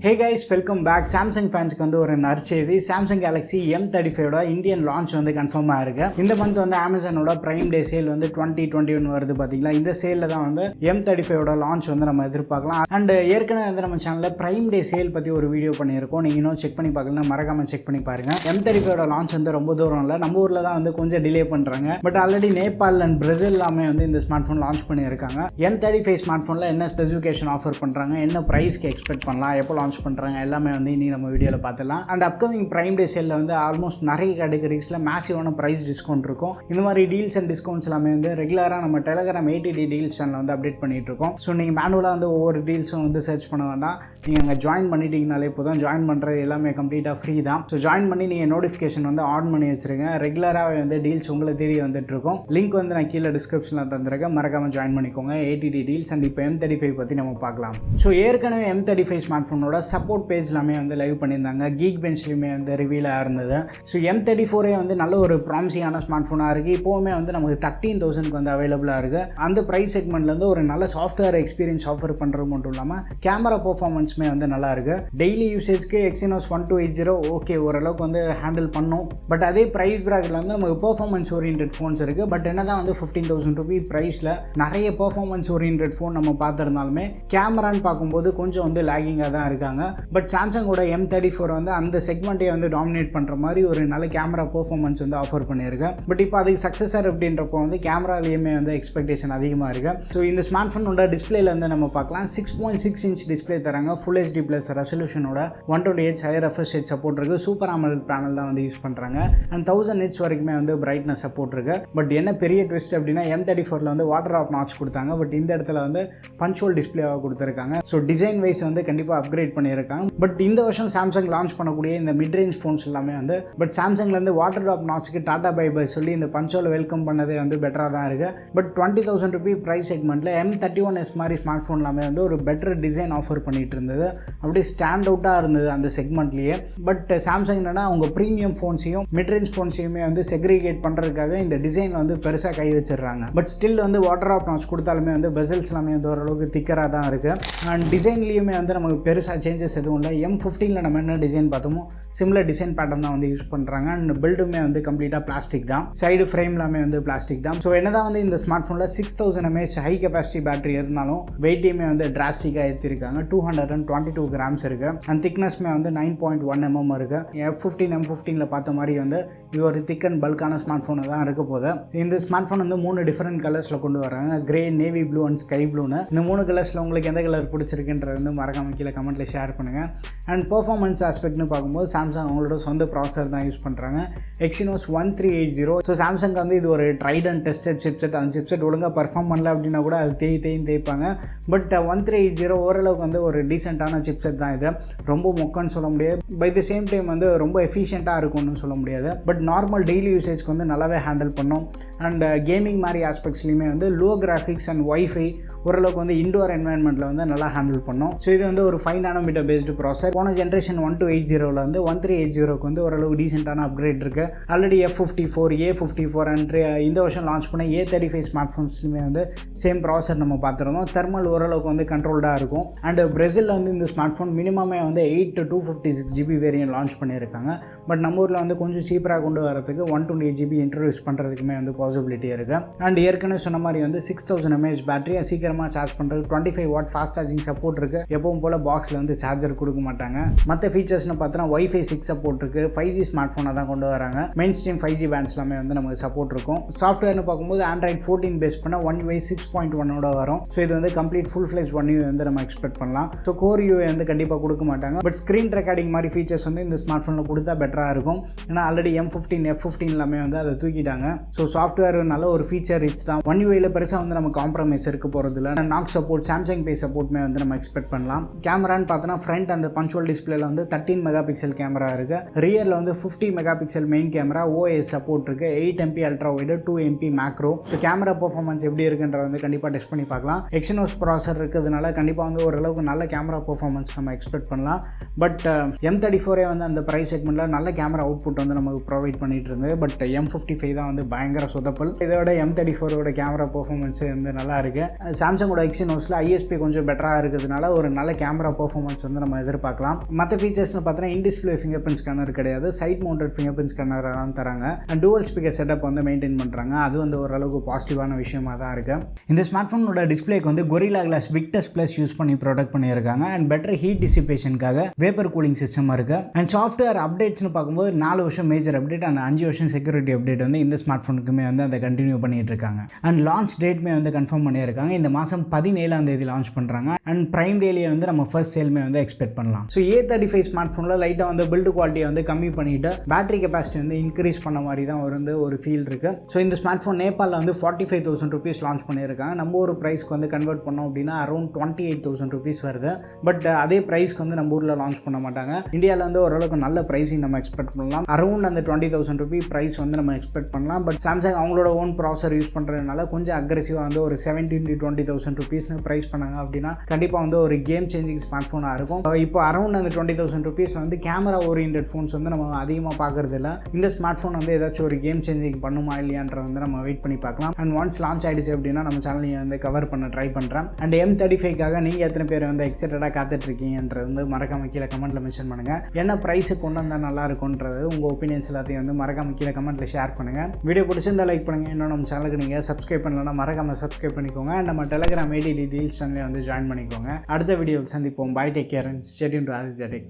Hey guys, welcome back. Samsung fans வந்து ஒரு நற்செய்தி. Samsung Galaxy M35 Indian launch வந்து கன்ஃபார்ம் ஆயிருக்கு. இந்த மந்த் வந்து Amazonோட பிரைம் டே சேல் வந்து 2021 வருது பாத்தீங்களா. இந்த சேல்ல தான் வந்து M35 லான்ச் வந்து நம்ம எதிர்பார்க்கலாம். அண்ட் ஏற்கனவே வந்து நம்ம சேனல்ல பிரைம் டே சேல் பத்தி ஒரு வீடியோ பண்ணியிருக்கோம். நீங்க இன்னும் செக் பண்ணி பார்க்கலன்னா மறக்காம செக் பண்ணி பாருங்க. M35 லான்ச் வந்து ரொம்ப தூரம் இல்லை, நம்ம ஊர்ல தான் வந்து கொஞ்சம் டிலே பண்றாங்க. But already Nepal and Brazil எல்லாமே வந்து இந்த ஸ்மார்ட் போன் லான்ச் பண்ணியிருக்காங்க. M35 ஸ்மார்ட் போன்ல என்ன ஸ்பெசிஃபிகேஷன் ஆஃபர் பண்றாங்க, என்ன பிரைஸ்க்கு எக்ஸ்பெக்ட் பண்ணலாம், எப்போ லான்ச் பண்ணுறாங்க எல்லாமே வந்து இனி நம்ம வீடியோவில் பார்த்துலாம். அண்ட் அப்கமிங் பிரைம் டே சேலில் வந்து ஆல்மோஸ்ட் நிறைய கேட்டகரிஸில் மேசிவான ப்ரைஸ் டிஸ்கவுண்ட் இருக்கும். இந்த மாதிரி டீல்ஸ் அண்ட் டிஸ்கவுண்ட்ஸ் எல்லாமே வந்து ரெகுலராக நம்ம டெலகிராம் ATD டீல்ஸ் சேனல் வந்து அப்டேட் பண்ணிட்டு இருக்கோம். ஸோ நீங்கள் மேனுவலாக வந்து ஒவ்வொரு டீல்ஸும் வந்து சர்ச் பண்ண வேண்டாம், நீங்கள் அங்கே ஜாயின் பண்ணிட்டீங்கனாலே போதும். ஜாயின் பண்ணுறது எல்லாமே கம்ப்ளீட்டாக ஃப்ரீ தான். ஸோ ஜாயின் பண்ணி நீங்கள் நோட்டிஃபிகேஷன் வந்து ஆன் பண்ணி வச்சுருங்க. ரெகுலராகவே வந்து டீல்ஸ் உங்களை தேடி வந்துட்டு இருக்கும். லிங்க் வந்து நான் கீழே டிஸ்கிரிப்ஷனில் தந்துருக்கேன், மறக்காமல் ஜாயின் பண்ணிக்கோங்க. ATD டீல்ஸ் அண்ட் இப்போ M35 பற்றி நம்ம பார்க்கலாம். ஸோ ஏற்கனவே M35 ஸ்மார்ட் ஃபோனோட சப்போர்ட் பேஜ் எல்லாமே வந்து லைவ் பண்ணியிருந்தாங்க. கீக் பெஞ்ச்லையுமே வந்து ரிவீலாக இருந்தது. ஸோ M34 வந்து நல்ல ஒரு ப்ராமிசிங்கான ஸ்மார்ட் ஃபோனாக இருக்குது. இப்போவுமே வந்து நமக்கு 13,000 வந்து அவைலபிளாக இருக்குது. அந்த ப்ரைஸ் செக்மெண்ட்லேருந்து ஒரு நல்ல சாஃப்ட்வேர் எக்ஸ்பீரியன்ஸ் ஆஃபர் பண்ணுறது மட்டும் இல்லாமல் கேமரா பர்ஃபார்மன்ஸுமே வந்து நல்லா இருக்குது. டெய்லி யூசேஜ்க்கு Exynos 1280 ஓகே ஓரளவுக்கு வந்து ஹேண்டில் பண்ணும். பட் அதே ப்ரைஸ் ப்ராக்கெட்டில் வந்து நமக்கு பர்ஃபார்மன்ஸ் ஓரியன்ட் ஃபோன்ஸ் இருக்குது. பட் என்ன தான் வந்து 15,000 ரூபீ ப்ரைஸில் நிறைய பர்ஃபார்மன்ஸ் ஓரியன்ட் ஃபோன் நம்ம பார்த்துருந்தாலுமே கேமரான்னு பார்க்கும்போது கொஞ்சம் வந்து லேகிங்காக தான் இருக்காங்க. பட் சாம்சங்கோட M34 வந்து அந்த செக்மெண்ட்டே வந்து டாமினேட் பண்ணுற மாதிரி ஒரு நல்ல கேமரா பெர்ஃபார்மன்ஸ் வந்து ஆஃபர் பண்ணியிருக்கேன். பட் இப்போ அதுக்கு சக்ஸஸர் அப்படின்றப்போ வந்து கேமராலேயுமே வந்து எக்ஸ்பெக்டேஷன் அதிகமாக இருக்குது. ஸோ இந்த ஸ்மார்ட் ஃபோனோட டிஸ்பிளேல வந்து நம்ம பார்க்கலாம். 6.6 இன்ச் டிஸ்பிளே தராங்க. ஃபுல் HD ப்ளஸ் ரெசல்யூஷனோட 128 ஹையர் ரெஃப்ரெஷ் ரேட் சப்போர்ட் இருக்குது. சூப்பர் AMOLED பேனல் தான் வந்து யூஸ் பண்ணுறாங்க. அண்ட் 1000 nits வரைக்குமே வந்து பிரைட்னஸ் சப்போர்ட் இருக்குது. பட் என்ன பெரிய ட்விஸ்ட் அப்படின்னா M34 வந்து வாட்டர் ஆஃப் நாட்ச் கொடுத்தாங்க. பட் இந்த இடத்துல வந்து பஞ்சுவல் டிஸ்பிளேவாக கொடுத்துருக்காங்க. ஸோ டிசைன் வைஸ் வந்து கண்டிப்பாக அப்கிரேட் பண்ணியிருக்காங்க. பட் இந்த வருஷம் சாம்சங் லான்ச் பண்ணக்கூடிய இந்த மிட் ரேஞ்ச் ஃபோன்ஸ் எல்லாமே வந்து பட் சாம்சங்லேருந்து வாட்டர் ட்ராப் நாட்ச்க்கு டாடா பை பை சொல்லி இந்த பஞ்சோவில் வெல்கம் பண்ணதே வந்து பெட்டராக தான் இருக்குது. பட் 20,000 ரூபீ ப்ரைஸ் செக்மெண்ட்டில் M31s மாதிரி ஸ்மார்ட் ஃபோன் எல்லாமே வந்து ஒரு பெட்டர் டிசைன் ஆஃபர் பண்ணிட்டு இருந்தது. அப்படியே ஸ்டாண்ட் அவுட்டாக இருந்தது அந்த செக்மெண்ட்லேயே. பட் சாம்சங் என்னன்னா அவங்க ப்ரீமியம் ஃபோன்ஸையும் மிட் ரேஞ்ச் ஃபோன்ஸையுமே வந்து செக்ரிகேட் பண்ணுறதுக்காக இந்த டிசைனில் வந்து பெருசாக கை வச்சிடுறாங்க. பட் ஸ்டில் வந்து வாட்டர் ட்ராப் நாட்ச் கொடுத்தாலுமே வந்து பெசல்ஸ் எல்லாமே வந்து ஓரளவுக்கு திக்கராக தான் இருக்குது. அண்ட் டிசைன்லேயுமே வந்து நமக்கு பெருசாக சேஞ்சஸ் எதுவும் இல்லை. M15 நம்ம என்ன டிசைன் பார்த்தோமோ சிமிலர் டிசைன் பேட்டர்ன் தான் வந்து யூஸ் பண்ணுறாங்க. அண்ட் பில்டுமே வந்து கம்ப்ளீட்டாக பிளாஸ்டிக் தான். சைடு ஃப்ரேம் எல்லாமே வந்து பிளாஸ்டிக் தான். ஸோ என்னதான் வந்து இந்த ஸ்மார்ட் ஃபோனில் 6000 mAh ஹை கெப்பாசிட்டி பேட்டரி இருந்தாலும் வெயிட்டையுமே வந்து டிராஸ்டிக்காக ஏற்றிருக்காங்க. 222 கிராம்ஸ் இருக்குது. அண்ட் திக்னஸ்மே வந்து 9.1 mm இருக்குது. F15 M15 பார்த்த மாதிரி வந்து இது ஒரு திக் அண்ட் பல்கான ஸ்மார்ட் ஃபோனை தான் இருக்க போது. இந்த ஸ்மார்ட் ஃபோன் வந்து 3 டிஃப்ரெண்ட் கலர்ஸில் கொண்டு வராங்க. Grey, navy blue and sky ப்ளூன்னு. இந்த 3 கலர்ஸில் உங்களுக்கு எந்த கலர் பிடிச்சிருக்குன்றது வந்து மறக்காம கீழே கமெண்ட்டில் ஷேர் பண்ணுங்கள். அண்ட் பெர்ஃபார்மன்ஸ் ஆஸ்பெக்ட்னு பார்க்கும்போது சாம்சங் அவங்களோட சொந்த ப்ராசஸர் தான் யூஸ் பண்ணுறாங்க. Exynos 1380. ஸோ சாம்சங் வந்து இது ஒரு ட்ரைட் அண்ட் டெஸ்டட் சிப்செட். அந்த சிப்செட் ஒழுங்காக பர்ஃபார்ம் பண்ணல அப்படின்னா கூட அது தேய்ப்பாங்க. பட் 1380 ஓரளவுக்கு வந்து ஒரு டீசெண்டான சிப்செட் தான். இது ரொம்ப மொக்கன்னு சொல்ல முடியாது. பை த சேம் டைம் வந்து ரொம்ப எஃபிஷியண்ட்டாக இருக்கும்னு சொல்ல முடியாது. பட் நார்மல் டெய்லி யூசேஜ்க்கு வந்து நல்லாவே ஹேண்டில் பண்ணும். அண்ட் கேமிங் மாதிரி ஆஸ்பெக்ட்ஸ்லையுமே வந்து லோ கிராஃபிக்ஸ் அண்ட் வைஃபை ஓரளவுக்கு வந்து இண்டோர் என்வாயன்மெண்ட்டில் வந்து நல்லா ஹேண்டில் பண்ணும். ஸோ இது வந்து ஒரு 5 nm பேஸ்டு ப்ராசஸர். போன ஜென்ரேஷன் 1280 வந்து 1380 வந்து ஓரளவு டீசெண்டான அப்கிரேட் இருக்குது. ஆல்ரெடி F54, A54 அண்ட் இந்த வருஷம் லான்ச் பண்ண A35 ஸ்மார்ட் ஃபோன்ஸ்லையுமே வந்து சேம் ப்ராசஸர் நம்ம பார்த்துருந்தோம். தெர்மல் ஓரளவுக்கு வந்து கண்ட்ரோல்டாக இருக்கும். அண்ட் பிரேசிலில் வந்து இந்த ஸ்மார்ட் ஃபோன் மினிமமே வந்து 8 to 256 GB வேரியன்ட் லான்ச் பண்ணியிருக்காங்க. பட் நம்ம ஊரில் வந்து கொஞ்சம் சீப்பராக கொண்டு வரதுக்கு 128 GB இன்ட்ரடியூஸ் பண்ணுறதுக்குமே வந்து பாசிபிலிட்டி இருக்குது. அண்ட் ஏற்கனவே சொன்ன மாதிரி வந்து 6000 mAh பேட்டரியை சீக்கிரமாக சார்ஜ் பண்ணுறது 25 watt ஃபாஸ்ட் சார்ஜிங் சப்போர்ட் இருக்குது. எப்பவும் போல் பாக்ஸில் வந்து சார்ஜர் கொடுக்க மாட்டாங்க. மற்ற ஃபீச்சர்ஸ்னு பார்த்தோன்னா Wi-Fi 6 சப்போர்ட் இருக்குது. 5G ஸ்மார்ட் ஃபோனை தான் கொண்டு வராங்க. மெயின் ஸ்ட்ரீம் 5G பேண்ட்ஸ் எல்லாமே வந்து நமக்கு சப்போர்ட் இருக்கும். சாஃப்ட்வேர்னு பார்க்கும்போது Android 14 பேஸ் பண்ண One UI 6.1 வரும். ஸோ இது வந்து complete full fledge One UI வந்து நம்ம எக்ஸ்பெக்ட் பண்ணலாம். ஸோ கோர் UI வந்து கண்டிப்பாக கொடுக்க மாட்டாங்க. பட் ஸ்க்ரீன் ரெக்கார்டிங் மாதிரி ஃபீச்சர்ஸ் வந்து இந்த ஸ்மார்ட் ஃபோனில் கொடுத்தா பெட்டராக இருக்கும். ஏன்னா ஆல்ரெடி M15, F15 எல்லாமே வந்து அதை தூக்கிட்டாங்க. ஸோ சாஃப்ட்வேர் நல்ல ஒரு ஃபீச்சர் ரிச் தான். One UI பெருசாக வந்து நம்ம காம்ப்ரமைஸ் இருக்க போகிறது இல்லை. நாக் சப்போர்ட், சாம்சங் பே சப்போர்ட்மே வந்து நம்ம எக்ஸ்பெக்ட் பண்ணலாம். கேமரான்னு பார்த்தோன்னா ஃப்ரண்ட் அந்த பஞ்சுவல் டிஸ்பிளேல வந்து 13 மெகாபிக்சல் கேமரா இருக்குது. ரியரில் வந்து 50 megapixel main camera, OIS support இருக்குது. 8 MP ultra wide, 2 MP macro. So camera performance எப்படி இருக்குன்றத வந்து கண்டிப்பாக டெஸ்ட் பண்ணி பார்க்கலாம். Exynos ப்ராசஸர் இருக்கிறதுனால கண்டிப்பாக வந்து ஓரளவுக்கு நல்ல கேமரா பர்ஃபார்மன்ஸ் நம்ம எக்ஸ்பெக்ட் பண்ணலாம். பட் M34 வந்து அந்த ப்ரைஸ் செக்மெண்ட்டில் நல்ல கேமரா அவுட்புட் வந்து நமக்கு ப்ரொவைட் பண்ணிட்டு இருந்தது. பட் M55 தான் வந்து பயங்கர சொதப்பல். இதோட M34 கேமரா பர்ஃபார்மன்ஸ் வந்து நல்லா இருக்குது. சாம்சங்கோட Exynosல ISP கொஞ்சம் பெட்டராக இருக்கிறதுனால ஒரு நல்ல கேமரா பர்ஃபார்மன்ஸ் வந்து நம்ம எதிர்பார்க்கலாம். பார்க்கலாம். மற்ற ஃபீச்சர்ஸ்னு பார்த்தீங்கன்னா in display fingerprint scanner கிடையாது, side mounted fingerprint scanner தான் தராங்க. அண்ட் டூவல் ஸ்பீக்கர் செட்டப் வந்து மெயின்டைன் பண்ணுறாங்க. அது வந்து ஓரளவுக்கு பாசிட்டிவான விஷயமா தான் இருக்குது. இந்த ஸ்மார்ட் ஃபோனோட டிஸ்பிளேக்கு வந்து Gorilla Glass Victus plus use பண்ணி ப்ரொடக்ட் பண்ணியிருக்காங்க. அண்ட் பெட்டர் ஹீட் டிசிபேஷனுக்காக வேப்பர் கூலிங் சிஸ்டம் இருக்குது. அண்ட் சாஃப்ட்வேர் அப்டேட்ஸ்னு பார்க்கும்போது 4 வருஷம் மேஜர் அப்டேட் அண்ட் 5 வருஷம் செக்யூரிட்டி அப்டேட் வந்து இந்த ஸ்மார்ட் ஃபோனுக்குமே வந்து அதை கண்டினியூ பண்ணிட்டு இருக்காங்க. அண்ட் லான்ச் டேட்மே வந்து கன்ஃபார்ம் பண்ணியிருக்காங்க. இந்த மாதம் 17ஆம் தேதி லான்ச் பண்ணுறாங்க. அண்ட் பிரைம் டேலேயே வந்து நம்ம ஃபர்ஸ்ட் சேல்மே வந்து எக்ஸ்பெக்ட் பண்ணலாம். ஸோ A35 ஸ்மார்ட் ஃபோனில் லைட்டாக வந்து பில்டு குவாலிட்டியை வந்து கம்மி பண்ணிட்டு பேட்டரி கெப்பாசிட்டி வந்து இன்க்ரீஸ் பண்ண மாதிரி தான் வந்து ஒரு ஃபீல் இருக்குது. ஸோ இந்த ஸ்மார்ட் ஃபோன் நேபாளில் வந்து 45,000 rupees லான்ச் பண்ணியிருக்காங்க. நம்ம ஒரு ப்ரைஸ்க்கு வந்து கன்வெர்ட் பண்ணோம் அப்படின்னா அரௌண்ட் 28,000 rupees வருது. பட் அதே ப்ரைஸ்க்கு வந்து நம்ம ஊரில் லான்ச் பண்ண மாட்டாங்க. இந்தியாவில் வந்து ஓரளவுக்கு நல்ல ப்ரைஸிங் நம்ம எக்ஸ்பெக்ட் பண்ணலாம். அரௌண்ட் அந்த 20,000 rupees ப்ரைஸ் வந்து நம்ம எக்ஸ்பெக்ட் பண்ணலாம். பட் சாம்சங் அவங்களோட ஓன் ப்ராசர் யூஸ் பண்ணுறதுனால கொஞ்சம் அக்ரெசிவாக வந்து ஒரு 17,000 to 20,000 rupees ப்ரைஸ் பண்ணாங்க அப்படின்னா கண்டிப்பாக வந்து ஒரு கேம் சேஞ்சிங் ஸ்மார்ட் ஃபோனாக இருக்கும். இப்போ அரௌண்ட் அந்த 20,000 rupees வந்து கேமரா ஓரியன்டட் ஃபோன்ஸ் வந்து நம்ம அதிகமாக பார்க்கறது இல்லை. இந்த ஸ்மார்ட் ஃபோன் வந்து ஏதாச்சும் ஒரு கேம் சேஞ்சிங் பண்ணுமா இல்லையான்ற வந்து நம்ம வெயிட் பண்ணி பார்க்கலாம். அண்ட் ஒன்ஸ் லான்ச் ஆயிடுச்சு அப்படின்னா நம்ம சேனலையும் வந்து கவர் பண்ண ட்ரை பண்ணுறேன். அண்ட் M35க்காக நீங்கள் எத்தனை பேர் வந்து எக்ஸைட்டடாக காத்துட்ருக்கீங்கன்றது வந்து மறக்காம கீழே கமெண்ட்டில் மென்ஷன் பண்ணுங்கள். என்ன ப்ரைஸு கொண்டு வந்தால் நல்லா இருக்கும்ன்றது உங்கள் ஒப்பீனியன்ஸ் எல்லாத்தையும் வந்து மறக்காம கீழே கமெண்ட்டில் ஷேர் பண்ணுங்கள். வீடியோ பிடிச்சிருந்தா லைக் பண்ணுங்கள். இன்னும் நம்ம சேனலுக்கு நீங்கள் சப்ஸ்கிரைப் பண்ணலன்னா மறக்காம சப்ஸ்கிரைப் பண்ணிக்கோங்க. அண்ட் நம்ம டெலிகிராம் ஐடி டீல்ஸ் சேனலில் வந்து ஜாயின் பண்ணிக்கோங்க. அடுத்த வீடியோவில் சந்திப்போம். Bye, take care and stay tuned to Aditya tech.